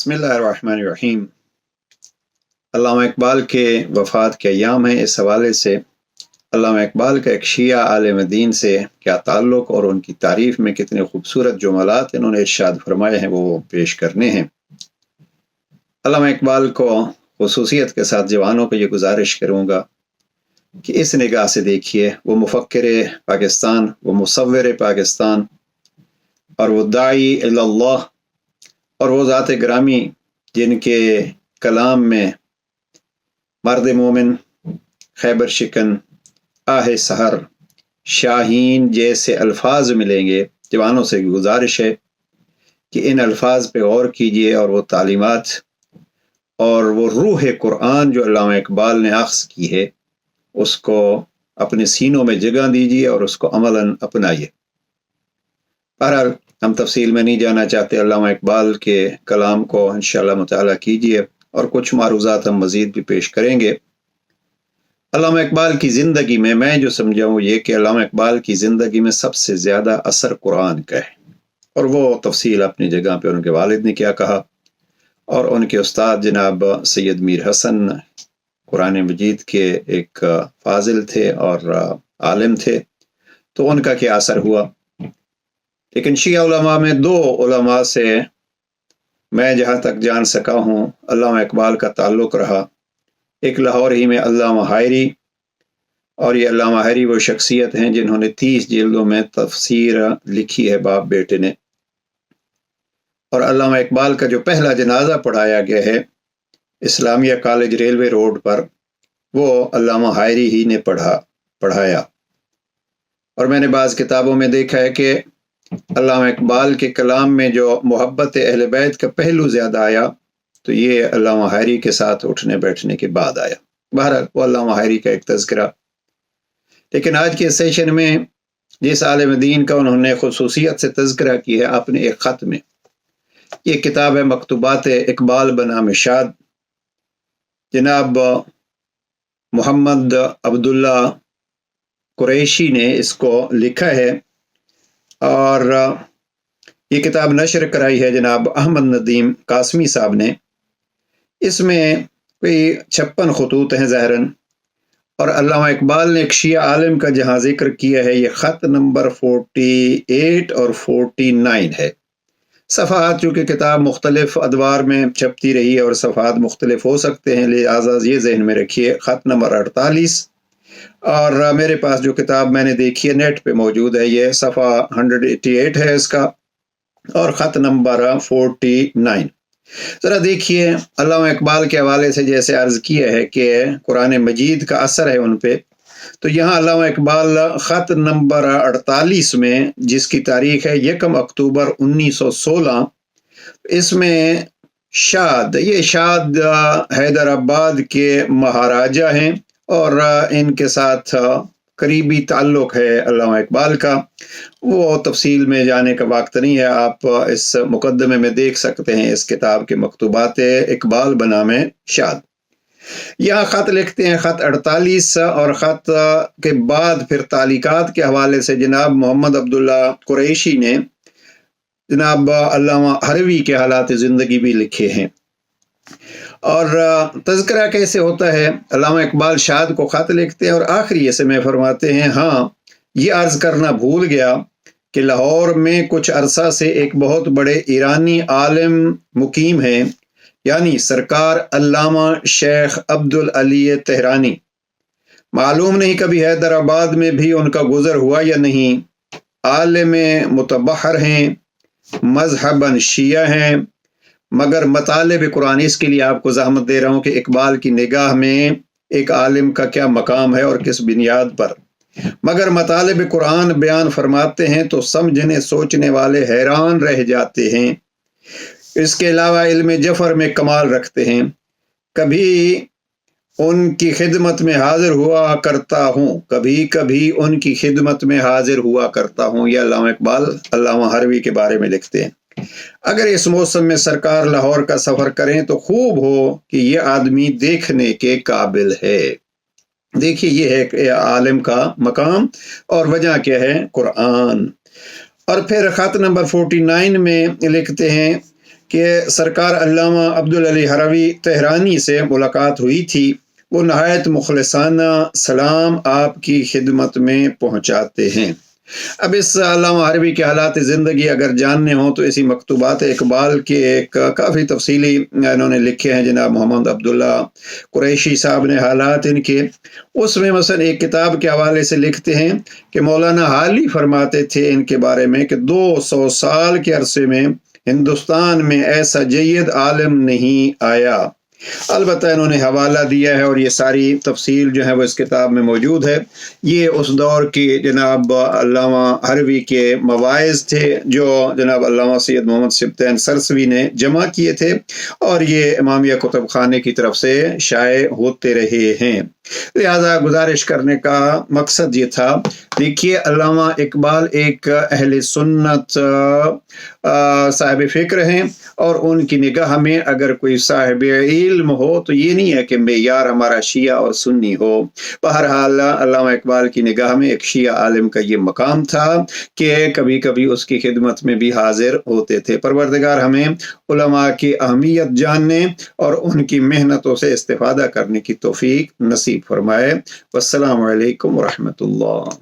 बिस्मिल्लाहिर्रहमानिर्रहीम। अल्लामा इकबाल के वफ़ात के अय्याम हैं। इस हवाले से अल्लामा इकबाल का एक शिया आलिम दीन से क्या ताल्लुक़ और उनकी तारीफ़ में कितने खूबसूरत जुमलात इन्होंने इरशाद फरमाए हैं वो पेश करने हैं। अल्लामा इकबाल को खुसूसियत के साथ जवानों को ये गुजारिश करूँगा कि इस निगाह से देखिए, वो मुफ़क्किर पाकिस्तान, वो मुसव्विर पाकिस्तान और वो दाई इल्लल्लाह और वो ज़ात ग्रामी जिनके कलाम में मर्द मोमिन, खैबर शिकन, आहे सहर, शाहीन जैसे अल्फाज मिलेंगे। जवानों से गुजारिश है कि इन अल्फाज पे गौर कीजिए और वो तालीमात और वो रूह कुरान जो अल्लामा इकबाल ने अख्ज़ की है उसको अपने सीनों में जगह दीजिए और उसको अमलन अपनाइए। बहरहाल हम तफसील में नहीं जाना चाहते। अल्लामा इकबाल के कलाम को इंशाअल्लाह मुताला कीजिए और कुछ मारूज़ात हम मज़ीद भी पेश करेंगे। अल्लामा इकबाल की ज़िंदगी में मैं जो समझा हूँ ये कि अल्लामा इकबाल की ज़िंदगी में सबसे ज़्यादा असर कुरान का है और वो तफसील अपनी जगह पे उनके वालिद ने क्या कहा और उनके उस्ताद जनाब सैयद मीर हसन कुरान मजीद के एक फाजिल थे और आलिम थे, तो उनका क्या असर हुआ। लेकिन शिया उलमा में दो उलमा से मैं जहाँ तक जान सका हूँ अल्लामा इकबाल का ताल्लुक़ रहा। एक लाहौर ही में अल्लामा हायरी, और ये अल्लामा हायरी वो शख्सियत हैं जिन्होंने 30 जिल्दों में तफसीर लिखी है बाप बेटे ने। और अल्लामा इकबाल का जो पहला जनाजा पढ़ाया गया है इस्लामिया कॉलेज रेलवे रोड पर, वो अल्लामा हायरी ही ने पढ़ाया। और मैंने बाज़ किताबों में देखा है कि अल्लामा इकबाल के कलाम में जो मोहब्बत अहले बैत का पहलू ज़्यादा आया तो ये अल्लामा हायरी के साथ उठने बैठने के बाद आया। बहरहाल वो अल्लामा हायरी का एक तज़किरा। लेकिन आज के सेशन में जिस आलिम दीन का उन्होंने खुसूसियत से तज़किरा की है अपने एक ख़त में, ये किताब है मकतूबात इकबाल बनाम शाद। जनाब मोहम्मद अब्दुल्ला कुरैशी ने इसको लिखा है और ये किताब नशर कराई है जनाब अहमद नदीम कासमी साहब ने। इसमें कोई 56 खतूत हैं ज़ाहिरन, और अल्लामा इकबाल ने एक शिया आलिम का जहाँ जिक्र किया है ये ख़त नंबर 48 और 49 है। सफ़ात चूँकि किताब मुख्तलिफ अदवार में छपती रही है और सफ़ात मुख्तलिफ हो सकते हैं, लिहाजा ये जहन में रखिए। ख़त नंबर 48 और मेरे पास जो किताब मैंने देखी है नेट पे मौजूद है, ये सफ़ा 188 है इसका, और ख़त नंबर 49। ज़रा देखिए अल्लामा इकबाल के हवाले से जैसे अर्ज़ किया है कि कुरान मजीद का असर है उन पे, तो यहाँ अल्लामा इकबाल ख़त नंबर 48 में जिसकी तारीख़ है 1 अक्टूबर 1916, इसमें शाद, ये शाद हैदराबाद के महाराजा हैं और इनके साथ करीबी ताल्लुक़ है अल्लामा इकबाल का। वो तफसील में जाने का वक्त नहीं है, आप इस मुकदमे में देख सकते हैं इस किताब के मकतूबात इकबाल बनाम शाद। यहाँ ख़त लिखते हैं ख़त 48 और ख़त के बाद फिर तालीकात के हवाले से जनाब मोहम्मद अब्दुल्ला कुरैशी ने जनाब अल्लामा हरवी के हालात ज़िंदगी भी लिखे हैं। और तज़किरा कैसे होता है, अल्लामा इकबाल शाद को ख़त लिखते हैं और आखिरी ऐसे में फरमाते हैं, हाँ ये अर्ज़ करना भूल गया कि लाहौर में कुछ अरसा से एक बहुत बड़े ईरानी आलिम मुकीम हैं, यानी सरकार अल्लामा शेख अब्दुल अली तेहरानी। मालूम नहीं कभी हैदराबाद में भी उनका गुज़र हुआ या नहीं। आलिम मुतबहर हैं, मज़हबन शिया हैं, मगर मतालिब कुरान, इसके लिए आपको ज़हमत दे रहा हूँ कि इकबाल की निगाह में एक आलिम का क्या मकाम है और किस बुनियाद पर, मगर मतालिब कुरान बयान फरमाते हैं तो समझने सोचने वाले हैरान रह जाते हैं। इसके अलावा इल्म जफ़र में कमाल रखते हैं। कभी उनकी खिदमत में हाजिर हुआ करता हूँ, कभी कभी उनकी खिदमत में हाजिर हुआ करता हूँ। यह अल्लामा इकबाल अल्लामा हरवी के बारे में लिखते हैं। अगर इस मौसम में सरकार लाहौर का सफ़र करें तो खूब हो कि ये आदमी देखने के काबिल है। देखिए ये है आलिम का मकाम और वजह क्या है, कुरान। और फिर ख़त नंबर 49 में लिखते हैं کہ سرکار علامہ عبدالعلی حروی تہرانی سے ملاقات ہوئی تھی، وہ نہایت مخلصانہ سلام آپ کی خدمت میں پہنچاتے ہیں۔ اب اس علامہ حروی کے حالات زندگی اگر جاننے ہوں تو اسی مکتوبات اقبال کے ایک کافی تفصیلی انہوں نے لکھے ہیں جناب محمد عبداللہ قریشی صاحب نے، حالات ان کے۔ اس میں مثلا ایک کتاب کے حوالے سے لکھتے ہیں کہ مولانا حالی فرماتے تھے ان کے بارے میں کہ 200 سال کے عرصے میں ہندوستان میں ایسا جید عالم نہیں آیا۔ البتہ انہوں نے حوالہ دیا ہے اور یہ ساری تفصیل جو ہے وہ اس کتاب میں موجود ہے۔ یہ اس دور کی جناب علامہ حروی کے مواعظ تھے جو جناب علامہ سید محمد سبطین سرسوی نے جمع کیے تھے، اور یہ امامیہ کتب خانے کی طرف سے شائع ہوتے رہے ہیں۔ لہذا گزارش کرنے کا مقصد یہ تھا، دیکھیے علامہ اقبال ایک اہل سنت صاحب فکر ہیں، اور ان کی نگاہ میں اگر کوئی صاحب علم ہو تو یہ نہیں ہے کہ معیار ہمارا شیعہ اور سنی ہو۔ بہرحال علامہ اقبال کی نگاہ میں ایک شیعہ عالم کا یہ مقام تھا کہ کبھی کبھی اس کی خدمت میں بھی حاضر ہوتے تھے۔ پروردگار ہمیں علماء کی اہمیت جاننے اور ان کی محنتوں سے استفادہ کرنے کی توفیق نصیب فرمائے۔ والسلام علیکم ورحمۃ اللہ۔